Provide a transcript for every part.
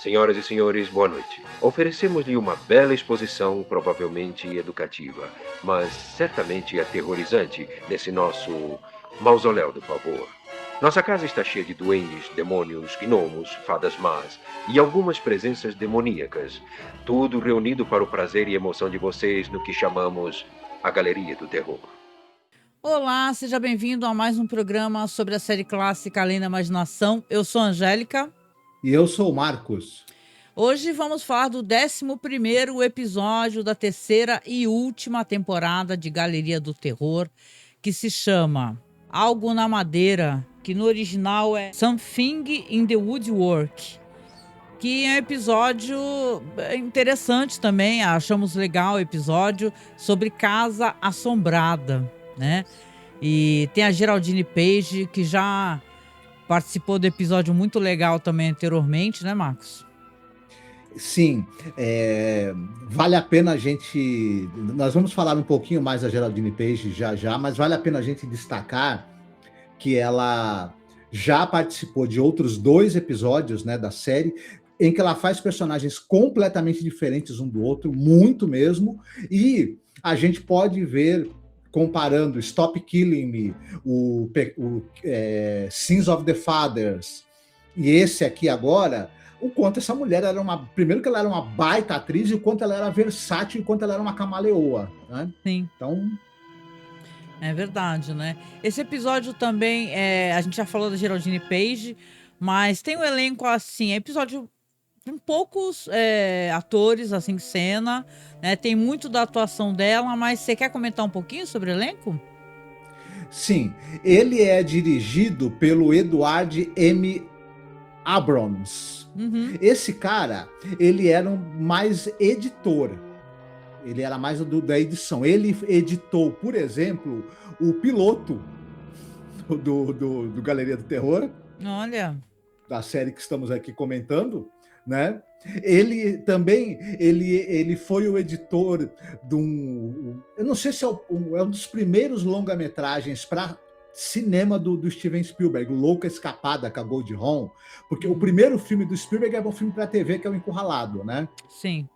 Senhoras e senhores, boa noite. Oferecemos-lhe uma bela exposição, provavelmente educativa, mas certamente aterrorizante, nesse nosso mausoléu do pavor. Nossa casa está cheia de duendes, demônios, gnomos, fadas más e algumas presenças demoníacas. Tudo reunido para o prazer e emoção de vocês no que chamamos a Galeria do Terror. Olá, seja bem-vindo a mais um programa sobre a série clássica Além da Imaginação. Eu sou a Angélica. E eu sou o Marcos. Hoje vamos falar do 11º episódio da terceira e última temporada de Galeria do Terror, que se chama Algo na Madeira, que no original é Something in the Woodwork, que é um episódio interessante também, achamos legal o episódio sobre Casa Assombrada, né? E tem a Geraldine Page, que já participou do episódio muito legal também anteriormente, né, Marcos? Sim, vale a pena a gente... Nós vamos falar um pouquinho mais da Geraldine Page já, mas vale a pena a gente destacar que ela já participou de outros 2 episódios, né, da série, em que ela faz personagens completamente diferentes um do outro, muito mesmo, e a gente pode ver, comparando Stop Killing Me, Sins of the Fathers, e esse aqui agora, o quanto essa mulher era primeiro que ela era uma baita atriz, e o quanto ela era versátil, e o quanto ela era uma camaleoa, né? Sim. Então... É verdade, né? Esse episódio também, a gente já falou da Geraldine Page, mas tem um elenco assim, episódio com poucos atores assim em cena, né? Tem muito da atuação dela, mas você quer comentar um pouquinho sobre o elenco? Sim, ele é dirigido pelo Edward M. Abrams. Uhum. Esse cara, ele era mais editor. Ele era mais da edição. Ele editou, por exemplo, o piloto do Galeria do Terror. Olha. Da série que estamos aqui comentando, né? Ele também, ele foi o editor de eu não sei se é um dos primeiros longa-metragens para cinema do Steven Spielberg, Louca Escapada com a Goldie Hawn, porque o primeiro filme do Spielberg é um filme para TV, que é o Encurralado, né? Sim.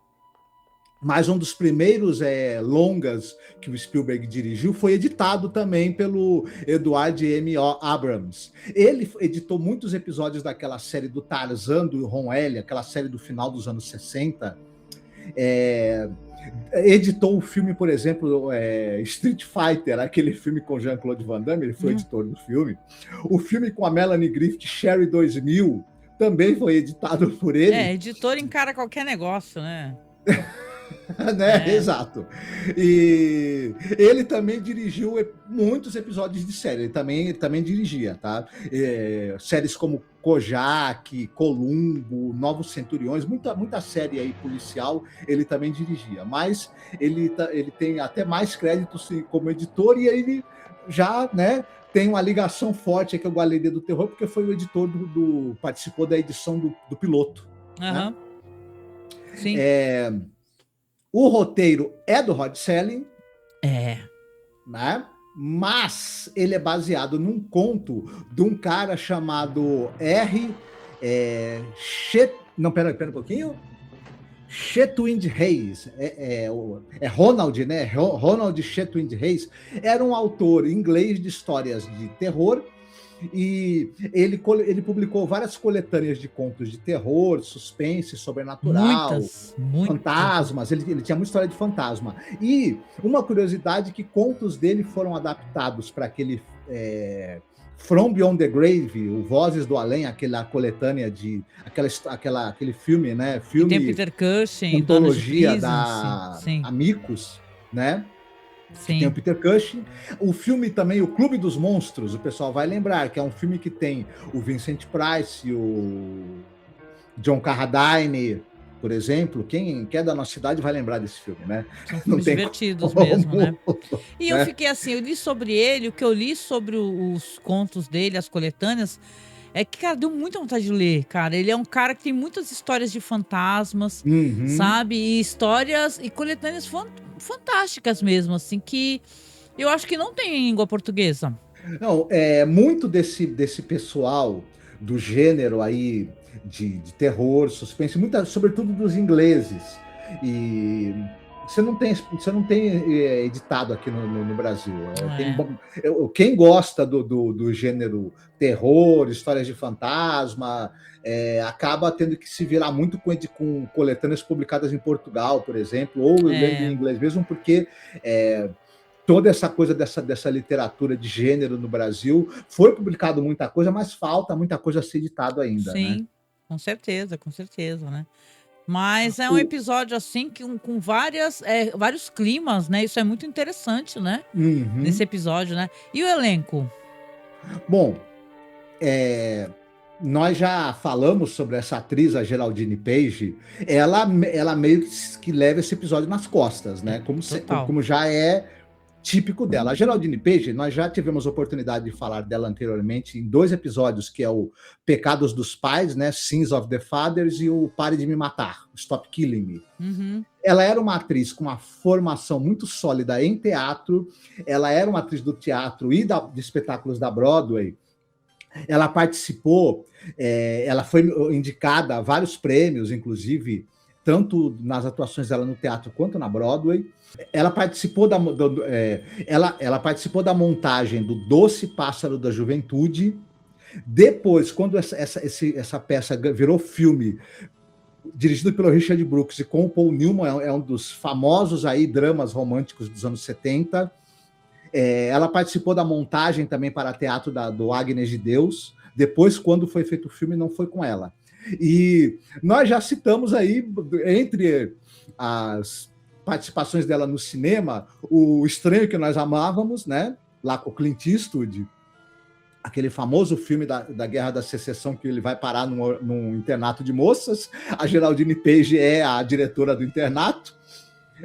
Mas um dos primeiros longas que o Spielberg dirigiu foi editado também pelo Edward M. Abrams. Ele editou muitos episódios daquela série do Tarzan, do Ron L., aquela série do final dos anos 60. Editou o filme, por exemplo, Street Fighter, aquele filme com Jean-Claude Van Damme, ele foi editor do filme. O filme com a Melanie Griffith, Sherry 2000, também foi editado por ele. Editor encara qualquer negócio, né? Né? Exato. E ele também dirigiu muitos episódios de série, ele também dirigia, tá? Séries como Kojak, Columbo, Novos Centuriões, muita série aí policial ele também dirigia, mas ele tem até mais créditos como editor, e ele já, né, tem uma ligação forte com a Galeria do Terror, porque foi o editor participou da edição do piloto. Uhum. Né? Sim. O roteiro é do Rod Serling. Né? Mas ele é baseado num conto de um cara chamado Não, pera um pouquinho. Chetwynd Reis. Ronald, né? Ronald Chetwynd Reis era um autor inglês de histórias de terror, e ele publicou várias coletâneas de contos de terror, suspense, sobrenatural, muitas. Fantasmas. Ele tinha muita história de fantasma. E uma curiosidade, que contos dele foram adaptados para aquele From Beyond the Grave, o Vozes do Além, aquela coletânea de aquele filme, né? Filme, e tem Peter Cushing, antologia da Amicus, né? Sim. Tem o Peter Cushing. O filme também, O Clube dos Monstros, o pessoal vai lembrar, que é um filme que tem o Vincent Price, o John Carradine, por exemplo. Quem é da nossa cidade vai lembrar desse filme, né? São filmes divertidos mesmo, né? E eu fiquei assim, eu li sobre ele, o que eu li sobre os contos dele, as coletâneas, é que, cara, deu muita vontade de ler, cara. Ele é um cara que tem muitas histórias de fantasmas, sabe? E histórias e coletâneas fantásticas mesmo, assim, que eu acho que não tem em língua portuguesa. Não, muito desse pessoal do gênero aí de terror, suspense, sobretudo dos ingleses. E você não tem editado aqui no Brasil. Quem gosta do gênero terror, histórias de fantasma, acaba tendo que se virar muito com coletâneas publicadas em Portugal, por exemplo, ou lendo em inglês mesmo, porque toda essa coisa dessa literatura de gênero no Brasil, foi publicado muita coisa, mas falta muita coisa a ser editado ainda, né? Sim, com certeza, né? Mas é um episódio assim com vários climas, né? Isso é muito interessante, né? Nesse episódio, né? E o elenco? Bom, nós já falamos sobre essa atriz, a Geraldine Page. Ela meio que leva esse episódio nas costas, né? Como já é típico dela. A Geraldine Page, nós já tivemos oportunidade de falar dela anteriormente em 2 episódios, que é o Pecados dos Pais, né? Sins of the Fathers, e o Pare de Me Matar, Stop Killing Me. Ela era uma atriz com uma formação muito sólida em teatro, ela era uma atriz do teatro e de espetáculos da Broadway. Ela participou, ela foi indicada a vários prêmios, inclusive, tanto nas atuações dela no teatro quanto na Broadway. Ela participou ela participou da montagem do Doce Pássaro da Juventude. Depois, quando essa peça virou filme, dirigido pelo Richard Brooks e com o Paul Newman, é um dos famosos aí dramas românticos dos anos 70. Ela participou da montagem também para teatro do Agnes de Deus. Depois, quando foi feito o filme, não foi com ela. E nós já citamos aí, entre as participações dela no cinema, O Estranho que Nós Amávamos, né? Lá com o Clint Eastwood, aquele famoso filme da Guerra da Secessão, que ele vai parar num internato de moças. A Geraldine Page é a diretora do internato.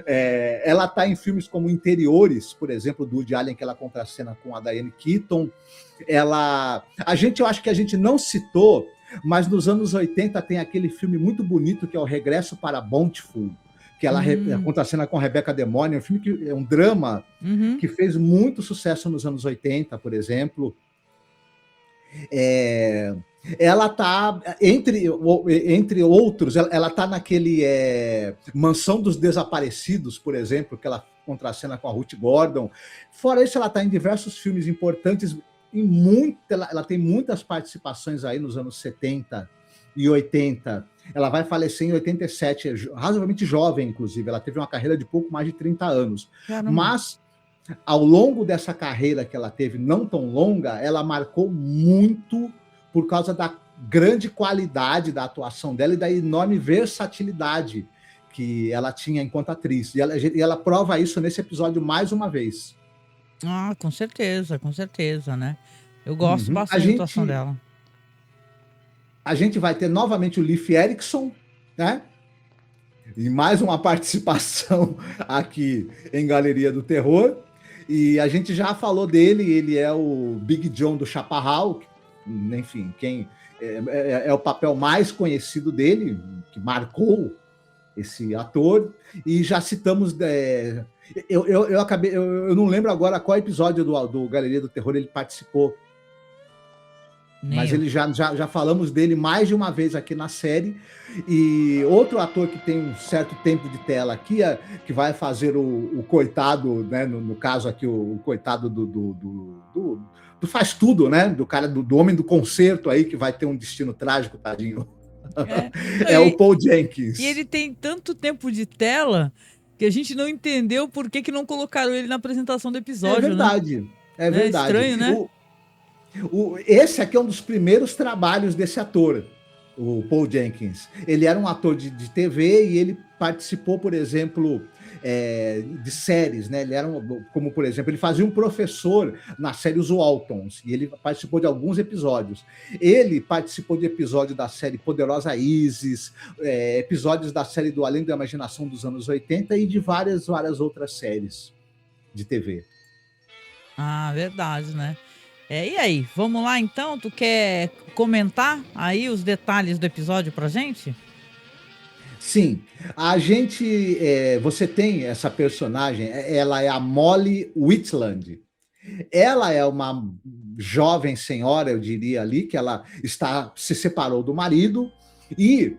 Ela está em filmes como Interiores, por exemplo, do Woody Allen, que ela contracena com a Diane Keaton. Eu acho que a gente não citou, mas nos anos 80 tem aquele filme muito bonito que é O Regresso para Bountiful, que ela contracena com Rebecca De Mornay, um filme que é um drama que fez muito sucesso nos anos 80, por exemplo. Ela está, entre outros, ela está naquele Mansão dos Desaparecidos, por exemplo, que ela contracena com a Ruth Gordon. Fora isso, ela está em diversos filmes importantes, ela tem muitas participações aí nos anos 70 e 80. Ela vai falecer em 87, razoavelmente jovem, inclusive. Ela teve uma carreira de pouco mais de 30 anos. Caramba. Mas, ao longo dessa carreira que ela teve, não tão longa, ela marcou muito por causa da grande qualidade da atuação dela e da enorme versatilidade que ela tinha enquanto atriz. E ela prova isso nesse episódio mais uma vez. Com certeza, né? Eu gosto bastante da atuação dela. A gente vai ter novamente o Leif Erikson, né? E mais uma participação aqui em Galeria do Terror. E a gente já falou dele, ele é o Big John do Chaparral. Enfim, é o papel mais conhecido dele, que marcou esse ator. E já citamos... Eu não lembro agora qual episódio do Galeria do Terror ele participou. Mas ele já falamos dele mais de uma vez aqui na série. E outro ator que tem um certo tempo de tela aqui, que vai fazer o coitado, né? No caso aqui, o coitado do faz tudo, né? Do cara do homem do concerto aí, que vai ter um destino trágico, tadinho. O Paul Jenkins. E ele tem tanto tempo de tela que a gente não entendeu por que não colocaram ele na apresentação do episódio. É verdade, né? É verdade. É estranho, né? Esse aqui é um dos primeiros trabalhos desse ator, o Paul Jenkins. Ele era um ator de TV e ele participou, por exemplo, de séries, né? Ele era como, por exemplo, ele fazia um professor na série Os Waltons, e ele participou de alguns episódios. Ele participou de episódio da série Poderosa Isis, episódios da série do Além da Imaginação dos anos 80 e de várias outras séries de TV. Verdade, né? E aí, vamos lá então? Tu quer comentar aí os detalhes do episódio pra gente? Sim, você tem essa personagem, ela é a Molly Whitland. Ela é uma jovem senhora, eu diria ali, que ela se separou do marido E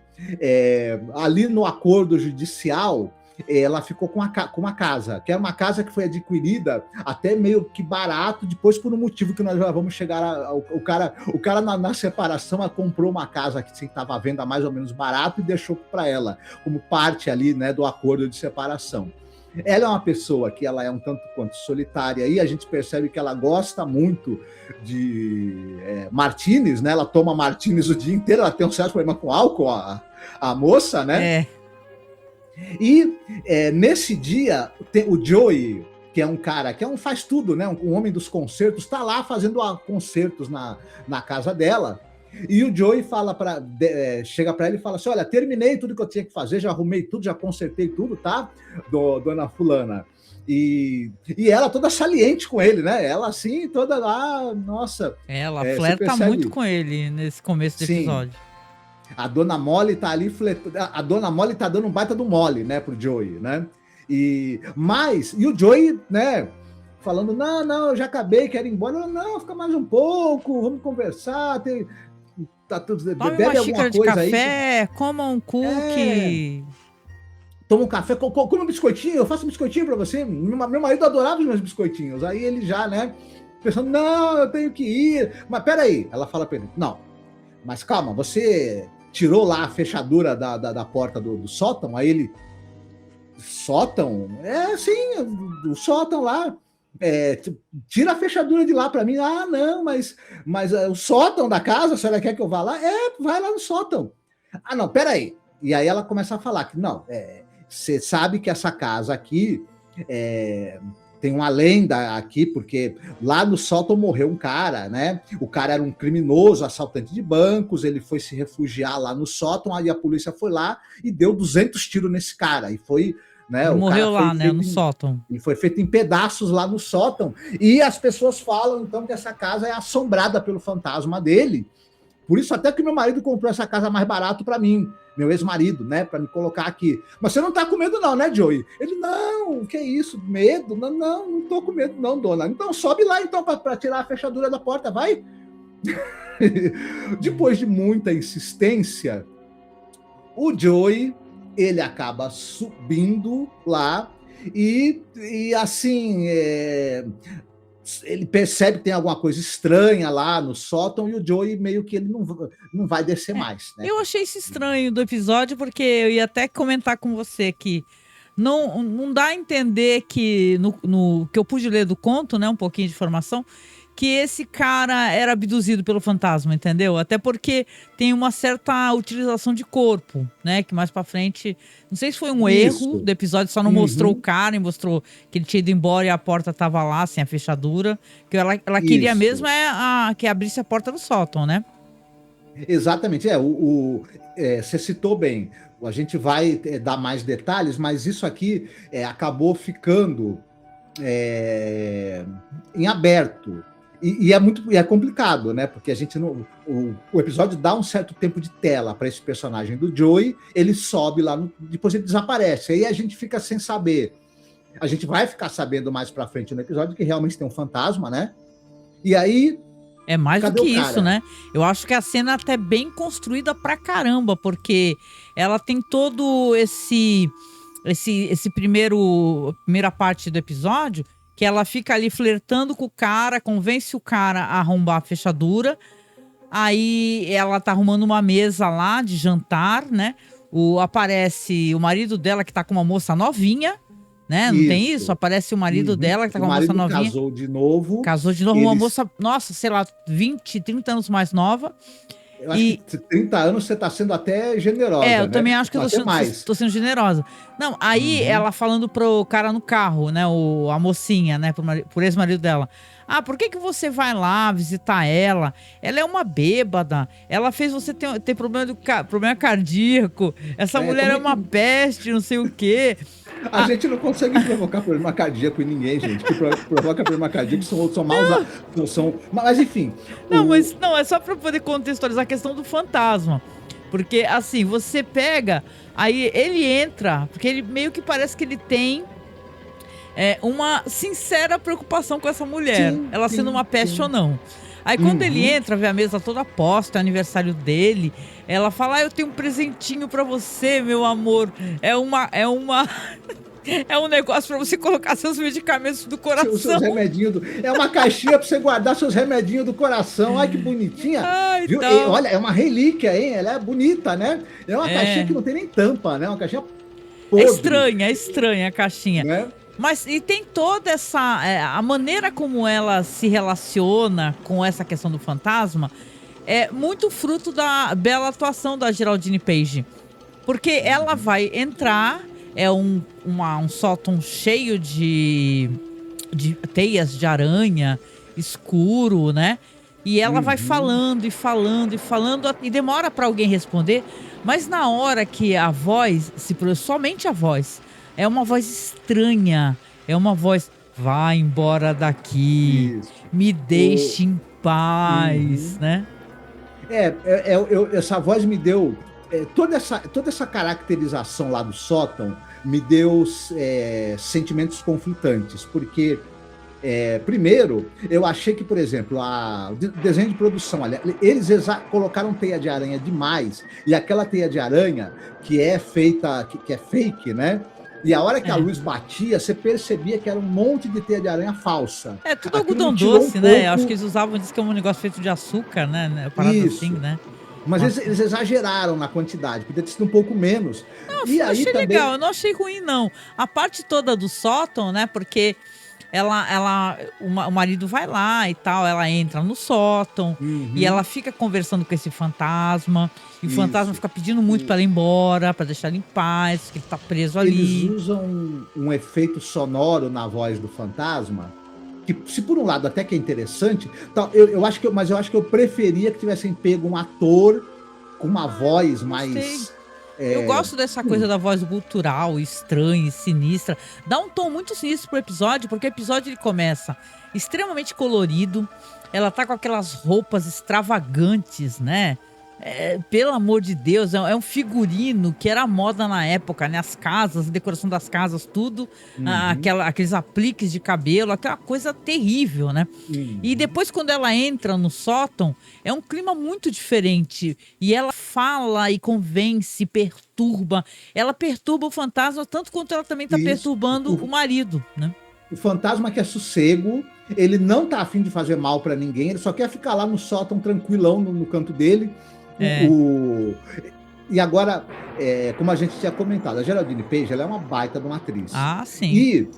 ali no acordo judicial, ela ficou com uma casa, que era uma casa que foi adquirida até meio que barato, depois por um motivo que nós já vamos chegar. O cara na separação comprou uma casa que estava à venda mais ou menos barato e deixou para ela, como parte ali, né, do acordo de separação. Ela é uma pessoa que ela é um tanto quanto solitária, e a gente percebe que ela gosta muito de martinis, né? Ela toma martinis o dia inteiro, ela tem um certo problema com álcool, a moça, né? E nesse dia, o Joey, que é um cara que faz tudo, né? Um homem dos concertos, está lá fazendo concertos na casa dela. E o Joey chega para ela e fala assim: olha, terminei tudo que eu tinha que fazer, já arrumei tudo, já consertei tudo, tá? Dona fulana. E ela toda saliente com ele, né? Ela assim, toda lá, nossa. Ela flerta muito com ele nesse começo do episódio. A Dona Molly tá ali, a Dona Molly tá dando um baita do mole, né, pro Joey, né? E o Joey, né, falando: não, eu já acabei, quero ir embora. Não, fica mais um pouco, vamos conversar, tá tudo, bebe uma xícara de café, aí, coma um cookie. Toma um café, come um biscoitinho, eu faço um biscoitinho pra você. Meu marido adorava os meus biscoitinhos. Aí ele já, né, pensando: não, eu tenho que ir. Mas peraí, ela fala pra ele: não, mas calma, você tirou lá a fechadura da porta do sótão? Aí ele: sótão? Sim, o sótão lá. Tira a fechadura de lá para mim. Ah, não, mas o sótão da casa, a senhora quer que eu vá lá? Vai lá no sótão. Ah, não, peraí. E aí ela começa a falar que não, você sabe que essa casa aqui tem uma lenda aqui, porque lá no sótão morreu um cara, né? O cara era um criminoso, assaltante de bancos, ele foi se refugiar lá no sótão, aí a polícia foi lá e deu 200 tiros nesse cara, e foi... Né, ele morreu lá, né, no sótão. E foi feito em pedaços lá no sótão. E as pessoas falam, então, que essa casa é assombrada pelo fantasma dele. Por isso até que meu marido comprou essa casa mais barato para mim, meu ex-marido, né, para me colocar aqui. Mas você não tá com medo não, né, Joey? Ele: não, que isso, medo? Não tô com medo não, dona. Então sobe lá, então, para tirar a fechadura da porta, vai. Depois de muita insistência, o Joey, ele acaba subindo lá e assim, ele percebe que tem alguma coisa estranha lá no sótão, e o Joey meio que ele não vai descer mais, né? Eu achei isso estranho do episódio, porque eu ia até comentar com você que não dá a entender que no que eu pude ler do conto, né, um pouquinho de informação, que esse cara era abduzido pelo fantasma, entendeu? Até porque tem uma certa utilização de corpo, né? Que mais pra frente... Não sei se foi um erro do episódio, só não mostrou o cara, e mostrou que ele tinha ido embora e a porta tava lá, sem a fechadura. Que ela queria mesmo que abrisse a porta do sótão, né? Exatamente. Você citou bem. A gente vai dar mais detalhes, mas isso aqui acabou ficando em aberto. E é complicado, né? Porque a gente não. O episódio dá um certo tempo de tela para esse personagem do Joey, ele sobe lá, depois ele desaparece. Aí a gente fica sem saber. A gente vai ficar sabendo mais para frente no episódio que realmente tem um fantasma, né? E aí. É mais do que isso, né? Eu acho que a cena é até bem construída pra caramba, porque ela tem todo esse primeira parte do episódio, que ela fica ali flertando com o cara, convence o cara a arrombar a fechadura. Aí ela tá arrumando uma mesa lá de jantar, né? Aparece o marido dela que tá com uma moça novinha, né? Não tem isso? Aparece o marido dela que tá com uma moça novinha. Casou de novo. Uma moça, nossa, sei lá, 20, 30 anos mais nova. Eu acho que 30 anos você tá sendo até generosa, eu também acho que eu tô sendo generosa. Não, aí ela falando pro cara no carro, né, a mocinha, né, por ex-marido dela. Ah, por que você vai lá visitar ela? Ela é uma bêbada. Ela fez você ter problema cardíaco. Essa mulher é uma peste, não sei o quê. A gente não consegue provocar problema cardíaco em ninguém, gente. Que provoca problema cardíaco são maus. Mas enfim. Não, é só para poder contextualizar a questão do fantasma. Porque, assim, você pega... Aí ele entra, porque ele meio que parece que ele tem uma sincera preocupação com essa mulher. Ela sendo uma peste ou não. Aí quando ele entra, vê a mesa toda posta, é aniversário dele, ela fala, eu tenho um presentinho pra você, meu amor. É um negócio pra você colocar seus medicamentos do coração. Seus remedinhos. É uma caixinha pra você guardar seus remedinhos do coração. Ai, que bonitinha. Ai, Viu? então... Olha, é uma relíquia, hein? Ela é bonita, né? É uma caixinha que não tem nem tampa, né? Uma caixinha podre. É estranha a caixinha. Né? Mas e tem toda essa... a maneira como ela se relaciona com essa questão do fantasma é muito fruto da bela atuação da Geraldine Page. Porque ela vai entrar... É um sótão cheio de teias de aranha, escuro, né? E ela vai falando e falando e falando, e demora para alguém responder. Mas na hora que a voz somente a voz, é uma voz estranha. É uma voz, vai embora daqui, me deixe em paz, né? Essa voz me deu... toda essa caracterização lá do sótão me deu sentimentos conflitantes, porque primeiro, eu achei que, por exemplo, o desenho de produção, eles colocaram teia de aranha demais, e aquela teia de aranha que é feita, que é fake, né? E a hora que a luz batia, você percebia que era um monte de teia de aranha falsa. É tudo algodão doce, né? Acho que eles usavam, diz que é um negócio feito de açúcar, né? Parada assim, né? Mas eles exageraram na quantidade, podia ter sido um pouco menos. Não, E eu aí achei também... legal, eu não achei ruim, não. A parte toda do sótão, né? Porque o marido vai lá e tal, ela entra no sótão e ela fica conversando com esse fantasma. E o fantasma fica pedindo muito pra ela ir embora, pra deixar ele em paz, que ele tá preso ali. Eles usam um efeito sonoro na voz do fantasma, que, se por um lado até que é interessante, eu acho que eu preferia que tivessem pego um ator com uma voz mais... Eu gosto dessa coisa da voz gutural, estranha e sinistra. Dá um tom muito sinistro pro episódio, porque o episódio ele começa extremamente colorido. Ela tá com aquelas roupas extravagantes, né? Pelo amor de Deus, é um figurino que era moda na época, né? As casas, a decoração das casas, tudo. Aqueles apliques de cabelo, aquela coisa terrível, né? E depois, quando ela entra no sótão, é um clima muito diferente. E ela fala e convence, perturba. Ela perturba o fantasma tanto quanto ela também tá perturbando o marido, né? O fantasma quer sossego, ele não tá afim de fazer mal pra ninguém, ele só quer ficar lá no sótão tranquilão no canto dele. E agora, como a gente tinha comentado, a Geraldine Page, ela é uma baita de uma atriz. Ah, sim. E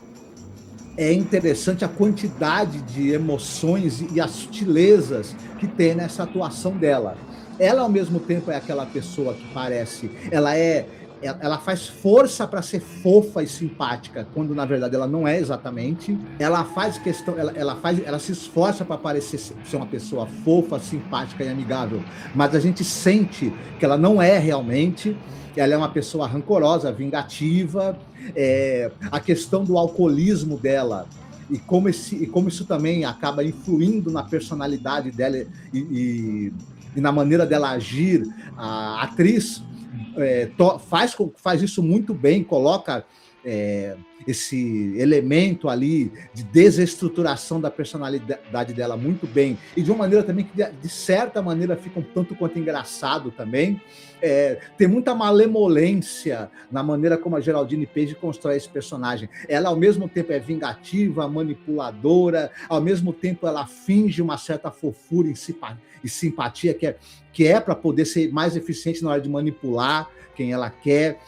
é interessante a quantidade de emoções e as sutilezas que tem nessa atuação dela. Ela, ao mesmo tempo, é aquela pessoa que parece... Ela faz força para ser fofa e simpática, quando na verdade ela não é exatamente. Ela faz questão, ela se esforça para parecer ser uma pessoa fofa, simpática e amigável, mas a gente sente que ela não é realmente. Ela é uma pessoa rancorosa, vingativa. A questão do alcoolismo dela e como isso também acaba influindo na personalidade dela e na maneira dela agir. A atriz faz isso muito bem, coloca esse elemento ali de desestruturação da personalidade dela muito bem, e de uma maneira também que de certa maneira fica um tanto quanto engraçado também. Tem muita malemolência na maneira como a Geraldine Page constrói esse personagem. Ela ao mesmo tempo é vingativa, manipuladora, ao mesmo tempo ela finge uma certa fofura e simpatia que é para poder ser mais eficiente na hora de manipular quem ela quer.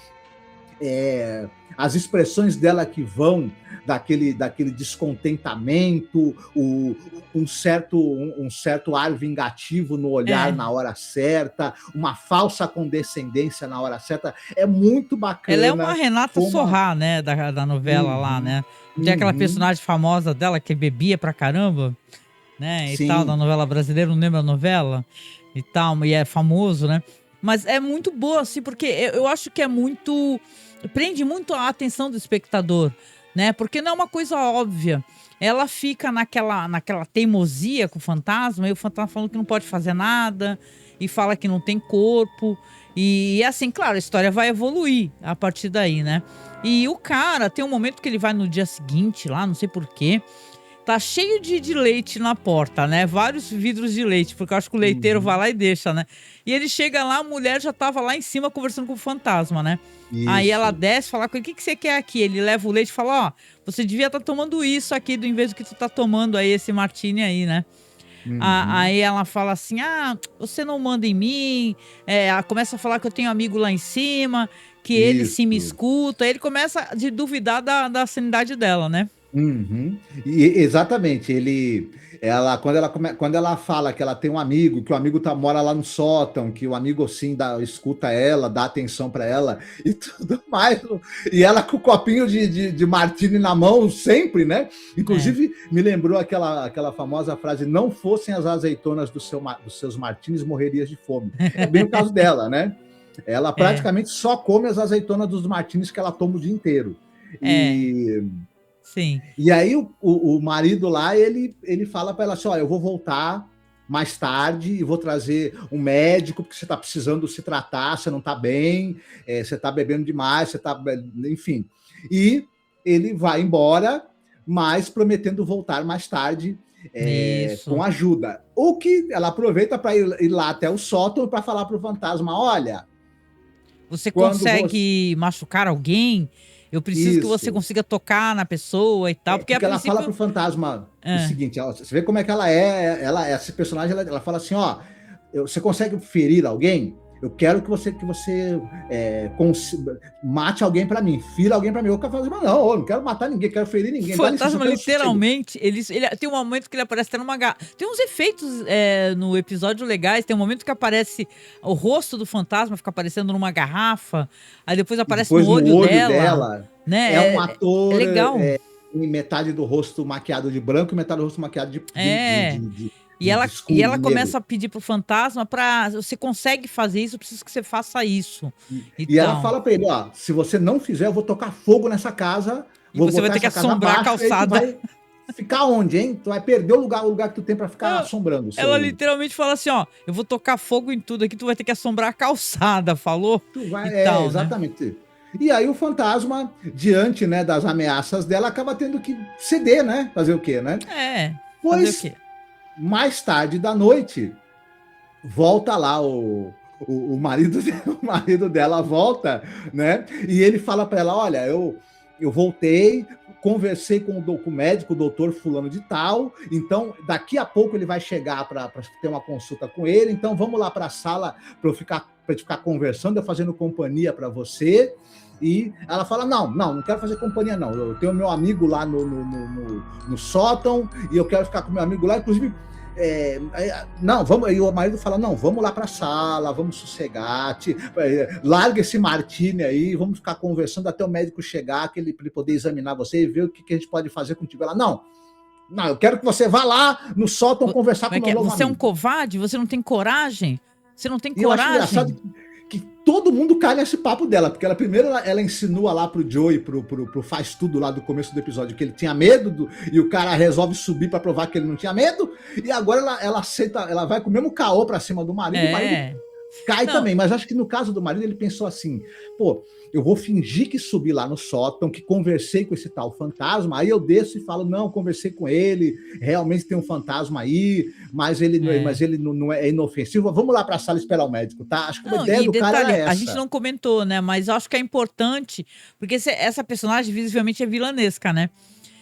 As expressões dela que vão daquele descontentamento, um certo ar vingativo no olhar na hora certa, uma falsa condescendência na hora certa, é muito bacana. Ela é uma Renata Sorrah, né, da novela lá, né? Tem aquela personagem famosa dela que bebia pra caramba, né, e tal, da novela brasileira, não lembro a novela, e tal, e é famoso, né? Mas é muito boa, assim, porque eu acho que prende muito a atenção do espectador, né? Porque não é uma coisa óbvia. Ela fica naquela teimosia com o fantasma, e o fantasma falando que não pode fazer nada, e fala que não tem corpo. E assim, claro, a história vai evoluir a partir daí, né? E o cara tem um momento que ele vai no dia seguinte lá, não sei porquê, tá cheio de leite na porta, né? Vários vidros de leite, porque eu acho que o leiteiro vai lá e deixa, né? E ele chega lá, a mulher já tava lá em cima conversando com o fantasma, né? Aí ela desce, fala com ele, o que você quer aqui? Ele leva o leite e fala, ó, você devia estar tomando isso aqui, do invés do que tu tá tomando aí, esse martini aí, né? Aí ela fala assim, você não manda em mim. Ela começa a falar que eu tenho amigo lá em cima, que ele sim me escuta. Aí ele começa a duvidar da sanidade dela, né? Exatamente, quando ela fala que ela tem um amigo, que o amigo mora lá no sótão, que o amigo assim escuta ela, dá atenção para ela e tudo mais, e ela com o copinho de martini na mão sempre, né? Inclusive me lembrou aquela famosa frase: não fossem as azeitonas dos seus martinis, morrerias de fome. É bem o caso dela, né? Ela praticamente só come as azeitonas dos martinis que ela toma o dia inteiro. Sim. E aí o marido lá, ele fala para ela assim, eu vou voltar mais tarde e vou trazer um médico, porque você está precisando se tratar, você não está bem, você está bebendo demais, enfim. E ele vai embora, mas prometendo voltar mais tarde com ajuda. O que ela aproveita para ir lá até o sótão para falar para o fantasma, olha... Você consegue machucar alguém? Eu preciso que você consiga tocar na pessoa e tal. Porque ela fala pro fantasma o seguinte, você vê como é que ela é, essa personagem, ela fala assim, você consegue ferir alguém? Eu quero que você mate alguém pra mim, fira alguém pra mim. O cara fala assim, não, eu não quero matar ninguém, quero ferir ninguém. O fantasma, literalmente, ele tem um momento que ele aparece até numa garrafa. Tem uns efeitos no episódio legais, tem um momento que aparece o rosto do fantasma, fica aparecendo numa garrafa, aí depois aparece no olho dela. Né? É um ator... É legal. Metade do rosto maquiado de branco e metade do rosto maquiado de E ela começa a pedir pro fantasma você consegue fazer isso, eu preciso que você faça isso. E ela fala pra ele, se você não fizer, eu vou tocar fogo nessa casa. E você vai ter que assombrar a calçada. Vai ficar onde, hein? Tu vai perder o lugar que tu tem pra ficar assombrando. Ela literalmente fala assim, eu vou tocar fogo em tudo aqui, tu vai ter que assombrar a calçada, falou? Tu vai, exatamente. Né? E aí o fantasma, diante, né, das ameaças dela, acaba tendo que ceder, né? Fazer o quê, né? Pois, fazer o quê? Mais tarde da noite, volta lá o marido dela volta, né? E ele fala para ela, olha, eu voltei, conversei com o médico, o doutor fulano de tal, então daqui a pouco ele vai chegar para ter uma consulta com ele, então vamos lá para a sala para gente ficar conversando, eu fazendo companhia para você. E ela fala, não quero fazer companhia não, eu tenho meu amigo lá no sótão e eu quero ficar com meu amigo lá, inclusive vamos. E o marido fala, não, vamos lá para a sala, vamos sossegar, larga esse martini aí, vamos ficar conversando até o médico chegar, para ele poder examinar você e ver o que a gente pode fazer contigo. Ela, não, eu quero que você vá lá no sótão conversar com o meu novo amigo. Você é um covarde? Você não tem coragem? Você não tem coragem? Eu acho engraçado que todo mundo cai nesse papo dela, porque primeiro ela insinua lá pro Joey, pro faz tudo lá do começo do episódio, que ele tinha medo, e o cara resolve subir pra provar que ele não tinha medo, e agora ela aceita, ela vai com o mesmo caô pra cima do marido, e o marido cai também, mas acho que no caso do marido ele pensou assim, eu vou fingir que subi lá no sótão, que conversei com esse tal fantasma, aí eu desço e falo, não, conversei com ele, realmente tem um fantasma aí, mas ele não é inofensivo, vamos lá pra sala esperar o médico, tá? Acho que a ideia do cara era essa. A gente não comentou, né, mas eu acho que é importante, porque essa personagem visivelmente é vilanesca, né?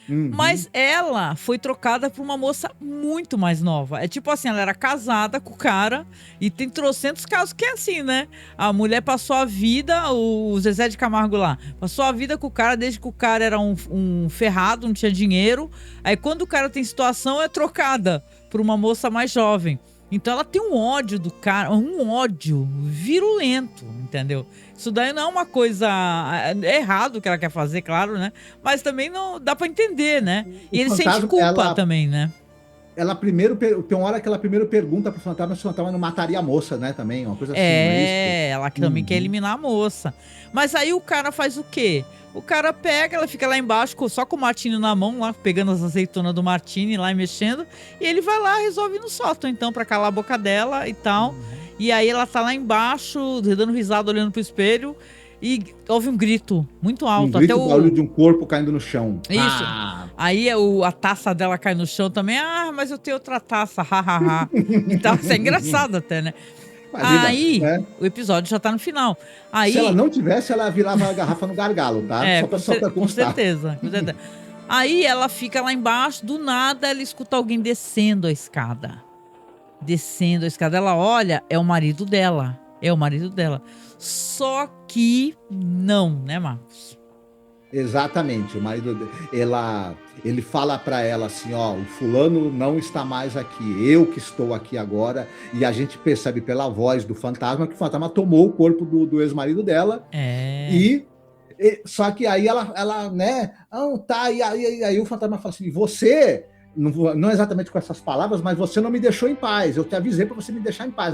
Mas ela foi trocada por uma moça muito mais nova. É tipo assim, ela era casada com o cara e tem trocentos casos que é assim, né? A mulher passou a vida, o Zezé de Camargo lá, passou a vida com o cara desde que o cara era um ferrado, não tinha dinheiro. Aí quando o cara tem situação, é trocada por uma moça mais jovem. Então ela tem um ódio do cara, um ódio virulento, entendeu? Isso daí não é uma coisa... É errado o que ela quer fazer, claro, né? Mas também não dá pra entender, né? E ele sente culpa também, né? Ela primeiro... Tem uma hora que ela primeiro pergunta pro fantasma se o fantasma não mataria a moça, né? Também, uma coisa assim. Ela também quer eliminar a moça. Mas aí o cara faz o quê? O cara pega, ela fica lá embaixo só com o martini na mão, lá pegando as azeitonas do martini lá e mexendo. E ele vai lá e resolve no sótão, então, pra calar a boca dela e tal. E aí ela tá lá embaixo, dando risada, olhando pro espelho. E houve um grito muito alto. Um grito, o barulho de um corpo caindo no chão. Isso. Aí a taça dela cai no chão também. Ah, mas eu tenho outra taça, hahaha. Então, isso é engraçado até, né? Imagina, Aí, né? o episódio já tá no final. Se ela Aí, não tivesse, ela virava a garrafa no gargalo, tá? Só pra com constar. certeza, com certeza. Aí ela fica lá embaixo, do nada ela escuta alguém descendo a escada. Descendo a escada. Ela olha, é o marido dela. É o marido dela. Só que não, né, Marcos? Exatamente, o marido ele fala para ela assim, ó, o fulano não está mais aqui, eu que estou aqui agora, e a gente percebe pela voz do fantasma que o fantasma tomou o corpo do ex-marido dela, É. só que aí ela né, não, tá, e aí o fantasma fala assim, você, não exatamente com essas palavras, mas você não me deixou em paz, eu te avisei para você me deixar em paz,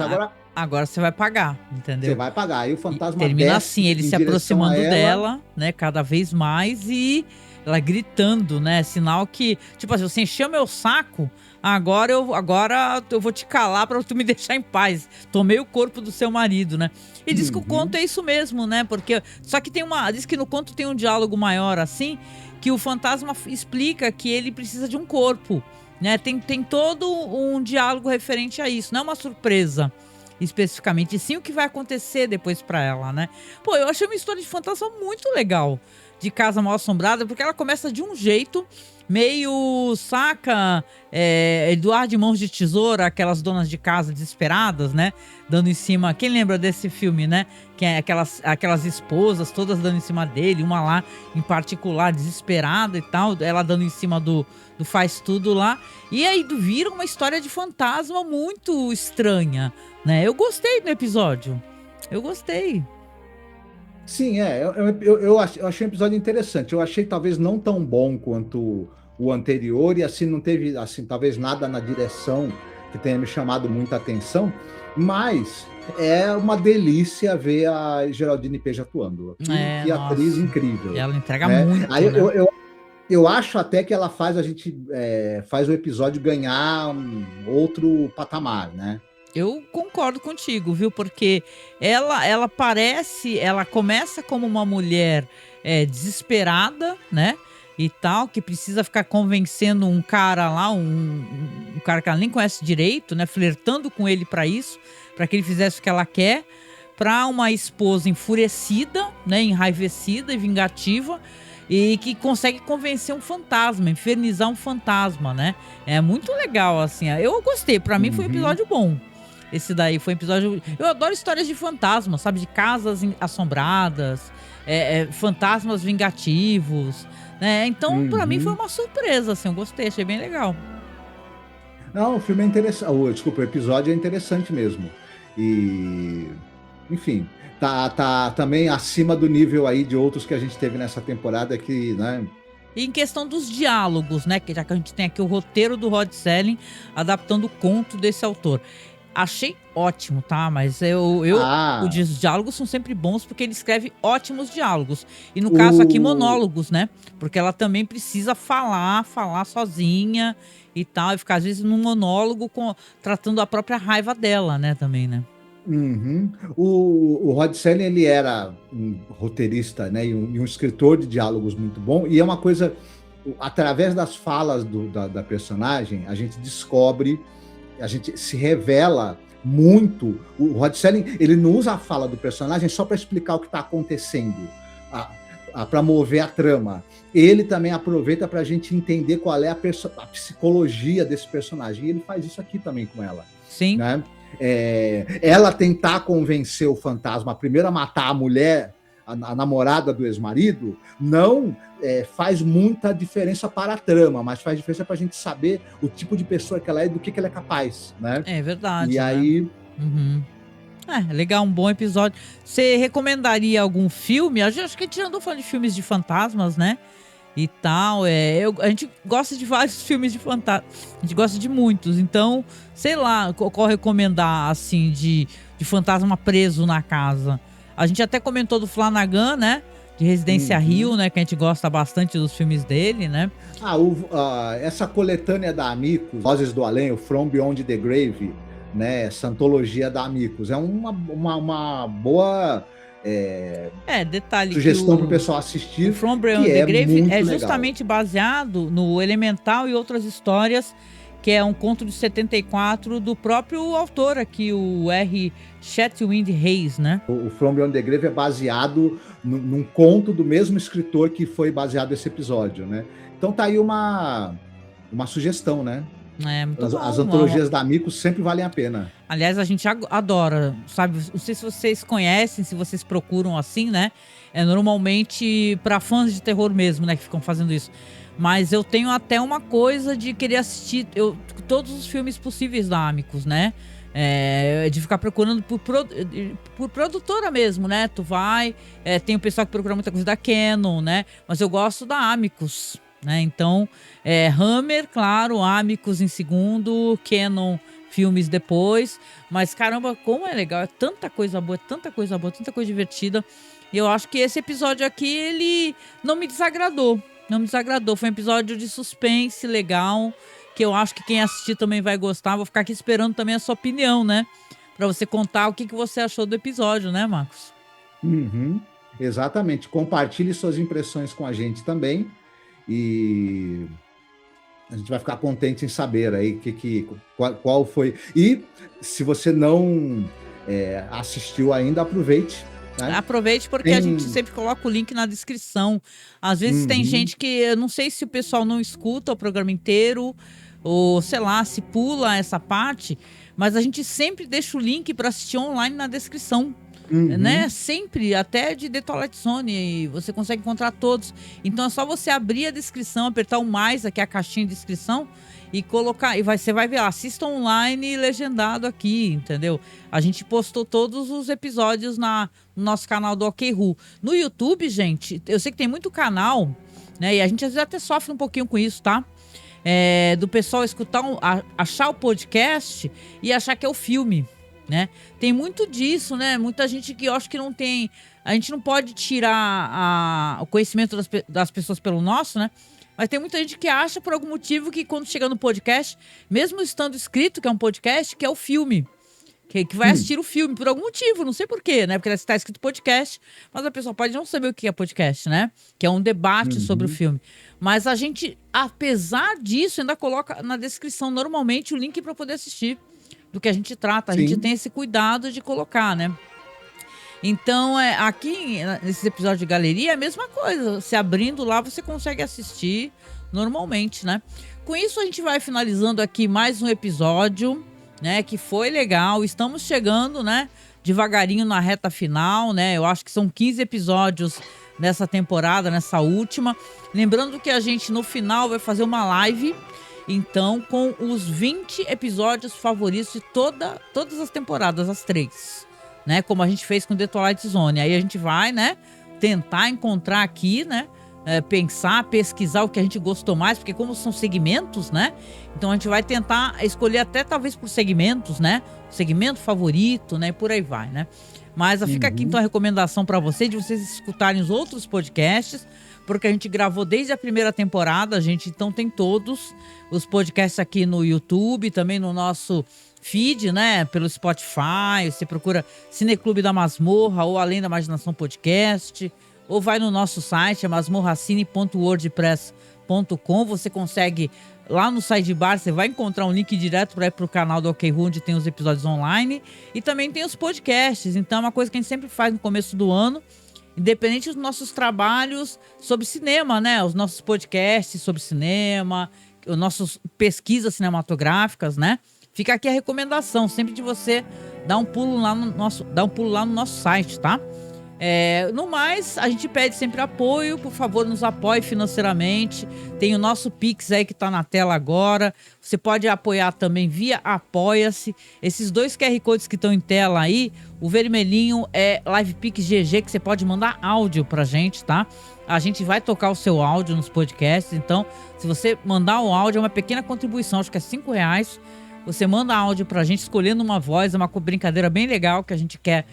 Agora você vai pagar, entendeu? Você vai pagar. Aí o fantasma termina desce assim, ele em se direção a aproximando ela. dela, né, cada vez mais, e ela gritando, né, sinal que, tipo assim, você encheu meu saco, agora eu vou te calar pra tu me deixar em paz. Tomei o corpo do seu marido, né? E diz que o conto é isso mesmo, né? Porque só que diz que no conto tem um diálogo maior assim, que o fantasma explica que ele precisa de um corpo, né? Tem todo um diálogo referente a isso, não é uma surpresa especificamente, e sim o que vai acontecer depois pra ela, né? Pô, eu achei uma história de fantasma muito legal, de Casa Mal Assombrada, porque ela começa de um jeito meio, saca, Eduardo de Mãos de Tesoura, aquelas donas de casa desesperadas, né? Dando em cima, quem lembra desse filme, né? Que é aquelas esposas todas dando em cima dele, uma lá em particular desesperada e tal, ela dando em cima do faz tudo lá, e aí vira uma história de fantasma muito estranha, né? Eu gostei do episódio. Eu gostei. Sim, eu achei um episódio interessante. Eu achei talvez não tão bom quanto o anterior, e assim não teve assim, talvez nada na direção que tenha me chamado muita atenção, mas é uma delícia ver a Geraldine Page atuando. Que atriz incrível. Ela entrega muito. Aí, né? eu acho até que ela faz a gente faz o episódio ganhar outro patamar, né? Eu concordo contigo, viu? Porque ela começa como uma mulher desesperada, né? E tal, que precisa ficar convencendo um cara lá, um cara que ela nem conhece direito, né? Flertando com ele pra isso, pra que ele fizesse o que ela quer, pra uma esposa enfurecida, né? Enraivecida e vingativa, e que consegue convencer um fantasma, infernizar um fantasma, né? É muito legal, assim. Eu gostei, pra mim foi um episódio bom. Esse daí foi um episódio... Eu adoro histórias de fantasmas, sabe? De casas assombradas, fantasmas vingativos, né? Então, pra mim foi uma surpresa, assim. Eu gostei, achei bem legal. Não, o filme é interessante. Desculpa, o episódio é interessante mesmo. E... Enfim, tá também acima do nível aí de outros que a gente teve nessa temporada que, né? E em questão dos diálogos, né? Já que a gente tem aqui o roteiro do Rod Serling adaptando o conto desse autor. Achei ótimo, tá? Mas os diálogos são sempre bons porque ele escreve ótimos diálogos. E no caso aqui, monólogos, né? Porque ela também precisa falar sozinha e tal. E ficar, às vezes, num monólogo tratando a própria raiva dela, né? Também, né? O Rod Serling, ele era um roteirista, né? E um escritor de diálogos muito bom. E é uma coisa... Através das falas da personagem, a gente descobre... A gente se revela muito. O Rod Serling, ele não usa a fala do personagem só para explicar o que está acontecendo, para mover a trama. Ele também aproveita para a gente entender qual é a psicologia desse personagem. E ele faz isso aqui também com ela. Sim. Né? Ela tentar convencer o fantasma, primeiro a matar a mulher, a namorada do ex-marido, não faz muita diferença para a trama, mas faz diferença para a gente saber o tipo de pessoa que ela é e do que ela é capaz, né? É verdade. E aí... legal, um bom episódio. Você recomendaria algum filme? Acho que a gente já andou falando de filmes de fantasmas, né? E tal, a gente gosta de vários filmes de fantasma. A gente gosta de muitos, então, sei lá, qual recomendar, assim, de fantasma preso na casa. A gente até comentou do Flanagan, né? De Residência Hill, né? Que a gente gosta bastante dos filmes dele, né? Essa coletânea da Amicus, Vozes do Além, o From Beyond the Grave, né? Essa antologia da Amicus, é uma boa detalhe sugestão que para o pessoal assistir, o From Beyond que the é Grave muito é legal. justamente baseado no Elemental e outras histórias, que é um conto de 74 do próprio autor aqui, o R. Chetwynd Hayes, né? O From Beyond the Grave é baseado num conto do mesmo escritor que foi baseado esse episódio, né? Então tá aí uma sugestão, né? Muito bom. As antologias da Amico sempre valem a pena. Aliás, a gente adora, sabe? Não sei se vocês conhecem, se vocês procuram assim, né? É normalmente para fãs de terror mesmo, né? Que ficam fazendo isso. Mas eu tenho até uma coisa de querer assistir todos os filmes possíveis da Amicus, né? De ficar procurando por produtora mesmo, né? Tu vai, tem o pessoal que procura muita coisa da Canon, né? Mas eu gosto da Amicus, né? Então, Hammer, claro, Amicus em segundo, Canon filmes depois. Mas caramba, como é legal, é tanta coisa boa, tanta coisa boa, tanta coisa divertida. E eu acho que esse episódio aqui, ele não me desagradou. Não me desagradou, foi um episódio de suspense legal, que eu acho que quem assistir também vai gostar. Vou ficar aqui esperando também a sua opinião, né? Pra você contar o que você achou do episódio, né, Marcos? Uhum, exatamente. Compartilhe suas impressões com a gente também. E a gente vai ficar contente em saber aí qual foi. E se você não assistiu ainda, aproveite. Né? Aproveite, porque a gente sempre coloca o link na descrição. Às vezes tem gente que, eu não sei se o pessoal não escuta o programa inteiro, ou sei lá, se pula essa parte, mas a gente sempre deixa o link para assistir online na descrição. Né? Sempre, até de The Twilight Zone, você consegue encontrar todos. Então é só você abrir a descrição, apertar o mais aqui, a caixinha de descrição, e colocar, e você vai ver, assista online legendado aqui, entendeu? A gente postou todos os episódios no nosso canal do OkRu. No YouTube, gente, eu sei que tem muito canal, né? E a gente às vezes até sofre um pouquinho com isso, tá? Do pessoal escutar, achar o podcast e achar que é o filme, né? Tem muito disso, né? Muita gente que eu acho que não tem... A gente não pode tirar o conhecimento das pessoas pelo nosso, né? Mas tem muita gente que acha, por algum motivo, que quando chega no podcast, mesmo estando escrito que é um podcast, que é o filme. Que vai assistir o filme, por algum motivo, não sei porquê, né? Porque está escrito podcast, mas a pessoa pode não saber o que é podcast, né? Que é um debate sobre o filme. Mas a gente, apesar disso, ainda coloca na descrição normalmente o link para poder assistir do que a gente trata. A gente tem esse cuidado de colocar, né? Então, aqui nesses episódios de galeria é a mesma coisa. Se abrindo lá, você consegue assistir normalmente, né? Com isso, a gente vai finalizando aqui mais um episódio, né? Que foi legal. Estamos chegando, né? Devagarinho na reta final, né? Eu acho que são 15 episódios nessa temporada, nessa última. Lembrando que a gente, no final, vai fazer uma live, então, com os 20 episódios favoritos de todas as temporadas, as 3. Né, como a gente fez com The Twilight Zone. Aí a gente vai, né, tentar encontrar aqui, né, pensar, pesquisar o que a gente gostou mais, porque como são segmentos, né, então a gente vai tentar escolher até talvez por segmentos, né, segmento favorito, né, e por aí vai, né. Mas fica aqui então a recomendação para vocês, de vocês escutarem os outros podcasts, porque a gente gravou desde a primeira temporada, a gente então tem todos os podcasts aqui no YouTube, também no nosso feed, né, pelo Spotify. Você procura Cineclube da Masmorra ou Além da Imaginação Podcast, ou vai no nosso site, masmorracine.wordpress.com. Você consegue, lá no sidebar, você vai encontrar um link direto para ir pro canal do OkRu, onde tem os episódios online, e também tem os podcasts. Então é uma coisa que a gente sempre faz no começo do ano, independente dos nossos trabalhos sobre cinema, né, os nossos podcasts sobre cinema, as nossas pesquisas cinematográficas, né. Fica aqui a recomendação, sempre de você dar um pulo lá no nosso site, tá? No mais, a gente pede sempre apoio, por favor, nos apoie financeiramente. Tem o nosso Pix aí que tá na tela agora. Você pode apoiar também via Apoia-se. Esses 2 QR Codes que estão em tela aí, o vermelhinho é LivePix GG, que você pode mandar áudio pra gente, tá? A gente vai tocar o seu áudio nos podcasts, então, se você mandar o áudio, é uma pequena contribuição, acho que é R$5. Você manda áudio pra gente escolhendo uma voz, é uma brincadeira bem legal que a gente quer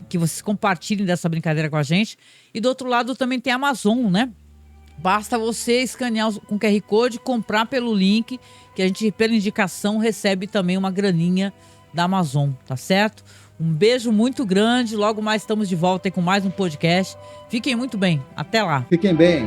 que vocês compartilhem dessa brincadeira com a gente. E do outro lado também tem a Amazon, né? Basta você escanear com QR Code, comprar pelo link, que a gente, pela indicação, recebe também uma graninha da Amazon, tá certo? Um beijo muito grande. Logo mais estamos de volta aí com mais um podcast. Fiquem muito bem. Até lá. Fiquem bem.